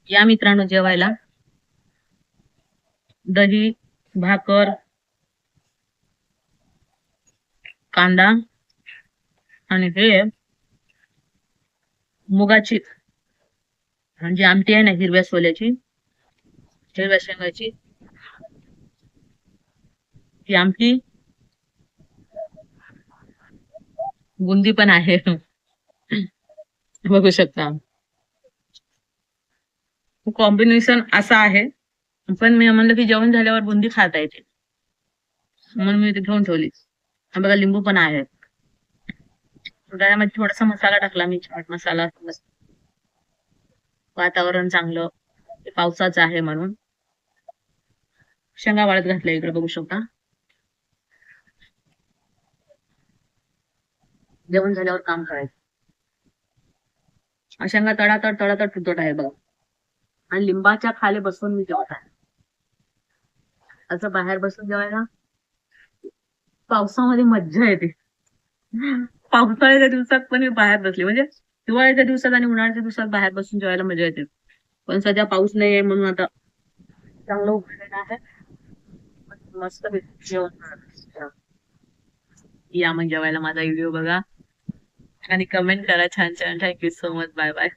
या मित्रांनो जेवायला. दही, भाकर, कांदा आणि हे मुगाची म्हणजे आमटी आहे ना, हिरव्या सोल्याची, हिरव्या शेंगाची ती आमटी. बुंदी पण आहे. बघू शकता. कॉम्बिनेशन असा आहे. पण मी म्हणलं की जेवण झाल्यावर बुंदी खाता येते, म्हणून मी ते घेऊन ठेवली. आणि बघा लिंबू पण आहे. त्यामध्ये थोडासा मसाला टाकला मी, चाट मसाला. वातावरण चांगलं, ते पावसाचं आहे म्हणून शेंगा वाळत घातल्या इकडे बघू शकता. जेवण झाल्यावर काम करायचं. शेंगा तडातड तडातड फुटत आहे बघा. आणि लिंबाच्या खाली बसून मी जेवत आहे. असं बाहेर बसून जेवायला पावसामध्ये मज्जा येते. पावसाळ्याच्या दिवसात पण मी बाहेर बसले, म्हणजे हिवाळ्याच्या दिवसात आणि उन्हाळ्याच्या दिवसात बाहेर बसून जेवायला मजा येते. पण सध्या पाऊस नाहीये म्हणून आता चांगलं उघडलेलं आहे. मस्त जेवण करत. या मग जेवायला, माझा व्हिडिओ बघा आणि कमेंट करा छान छान. Thank you so much. Bye bye.